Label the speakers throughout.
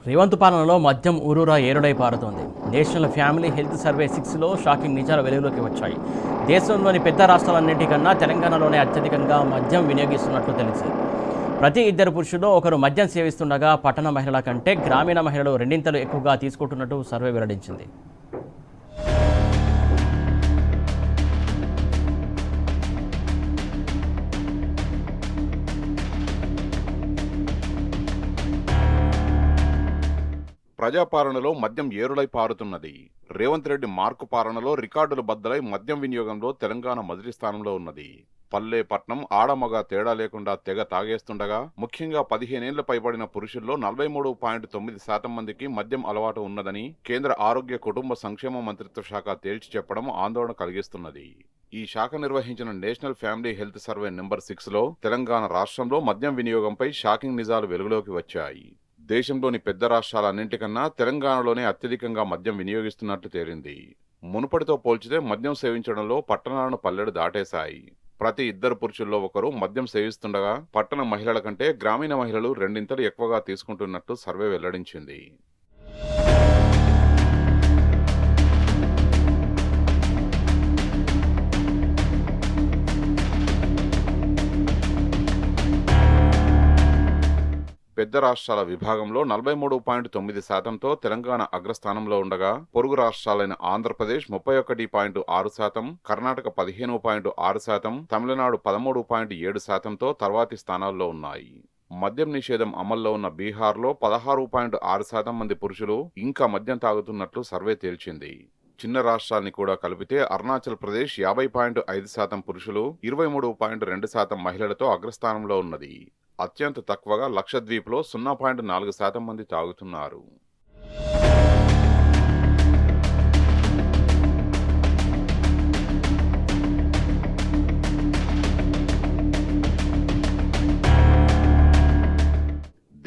Speaker 1: రేవంత్ పాలనలో మద్యం ఊరూరా ఏరుడై పారుతోంది. నేషనల్ ఫ్యామిలీ హెల్త్ సర్వే 6లో షాకింగ్ నిజాలు వెలుగులోకి వచ్చాయి. దేశంలోని పెద్ద రాష్ట్రాలన్నింటికన్నా తెలంగాణలోనే అత్యధికంగా మద్యం వినియోగిస్తున్నట్లు తెలిసింది. ప్రతి ఇద్దరు పురుషుల్లో ఒకరు మద్యం సేవిస్తుండగా పట్టణ మహిళల కంటే గ్రామీణ మహిళలు రెండింతలు ఎక్కువగా తీసుకుంటున్నట్టు సర్వే వెల్లడించింది.
Speaker 2: ప్రజాపాలనలో మద్యం ఏరులై పారుతున్నది. రేవంత్ రెడ్డి మార్కు పాలనలో రికార్డులు బద్దలై మద్యం వినియోగంలో తెలంగాణ మొదటి స్థానంలో ఉన్నది. పల్లె పట్నం ఆడమగ తేడా లేకుండా తెగ తాగేస్తుండగా ముఖ్యంగా 15 ఏళ్ల పైబడిన పురుషుల్లో 43.9% మందికి మద్యం అలవాటు ఉన్నదని కేంద్ర ఆరోగ్య కుటుంబ సంక్షేమ మంత్రిత్వ శాఖ తేల్చి చెప్పడం ఆందోళన కలిగిస్తున్నది. ఈ శాఖ నిర్వహించిన National Family Health Survey number 6లో తెలంగాణ రాష్ట్రంలో మద్యం వినియోగంపై షాకింగ్ నిజాలు వెలుగులోకి వచ్చాయి. దేశంలోని పెద్ద రాష్ట్రాలన్నింటికన్నా తెలంగాణలోనే అత్యధికంగా మద్యం వినియోగిస్తున్నట్లు తేలింది. మునుపటితో పోల్చితే మద్యం సేవించడంలో పట్టణాలను పల్లెడు దాటేశాయి. ప్రతి ఇద్దరు పురుషుల్లో ఒకరు మద్యం సేవిస్తుండగా పట్టణ మహిళల కంటే గ్రామీణ మహిళలు రెండింతలు ఎక్కువగా తీసుకుంటున్నట్టు సర్వే వెల్లడించింది. పెద్ద రాష్ట్రాల విభాగంలో 43.9%తో తెలంగాణ అగ్రస్థానంలో ఉండగా పొరుగు రాష్ట్రాలైన ఆంధ్రప్రదేశ్ 31.6%, కర్ణాటక 15.6%, తమిళనాడు 13.7%తో తర్వాతి స్థానాల్లో ఉన్నాయి. మద్యం నిషేధం అమల్లో ఉన్న బీహార్లో 16.6% మంది పురుషులు ఇంకా మద్యం తాగుతున్నట్లు సర్వే తేల్చింది. చిన్న రాష్ట్రాల్ని కూడా కలిపితే అరుణాచల్ ప్రదేశ్ 50.5% పురుషులు, 23.2% మహిళలతో అగ్రస్థానంలో ఉన్నది. అత్యంత తక్కువగా లక్షద్వీప్లో 0.4% మంది తాగుతున్నారు.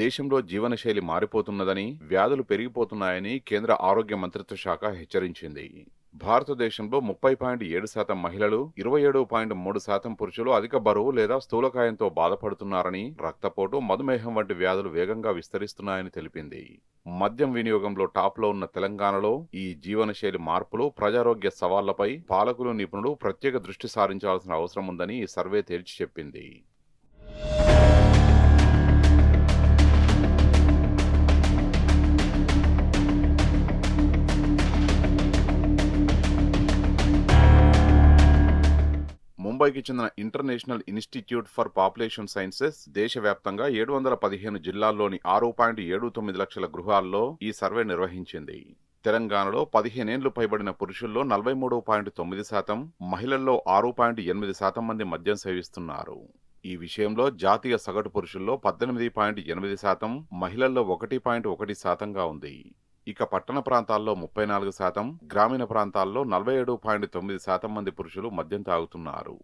Speaker 2: దేశంలో జీవనశైలి మారిపోతున్నదని, వ్యాధులు పెరిగిపోతున్నాయని కేంద్ర ఆరోగ్య మంత్రిత్వ శాఖ హెచ్చరించింది. భారతదేశంలో 30.7% మహిళలు, 27.3% పురుషులు అధిక బరువు లేదా స్థూలకాయంతో బాధపడుతున్నారని, రక్తపోటు, మధుమేహం వంటి వ్యాధులు వేగంగా విస్తరిస్తున్నాయని తెలిపింది. మద్యం వినియోగంలో టాప్లో ఉన్న తెలంగాణలో ఈ జీవనశైలి మార్పులు, ప్రజారోగ్య సవాళ్లపై పాలకులు, నిపుణులు ప్రత్యేక దృష్టి సారించాల్సిన అవసరం ఉందని ఈ సర్వే తేల్చి చెప్పింది. ముంబైకి చెందిన international institute for population sciences దేశవ్యాప్తంగా 715 జిల్లాల్లోని 6.79 లక్షల గృహాల్లో ఈ సర్వే నిర్వహించింది. తెలంగాణలో 15 ఏళ్లు పైబడిన పురుషుల్లో 43.9%, మహిళల్లో 6.8% మంది మద్యం సేవిస్తున్నారు. ఈ విషయంలో జాతీయ సగటు పురుషుల్లో 18.8%, మహిళల్లో 1.1%గా ఉంది. ఇక పట్టణ ప్రాంతాల్లో 34%, గ్రామీణ ప్రాంతాల్లో 47.9% మంది పురుషులు మద్యం తాగుతున్నారు.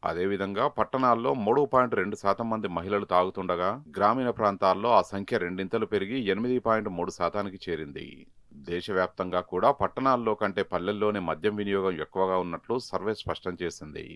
Speaker 2: అదేవిధంగా పట్టణాల్లో 3.2% మంది మహిళలు తాగుతుండగా గ్రామీణ ప్రాంతాల్లో ఆ సంఖ్య రెండింతలు పెరిగి 8.3%కి చేరింది. దేశవ్యాప్తంగా కూడా పట్టణాల్లో కంటే పల్లెల్లోనే మద్యం వినియోగం ఎక్కువగా ఉన్నట్లు సర్వే స్పష్టం చేసింది.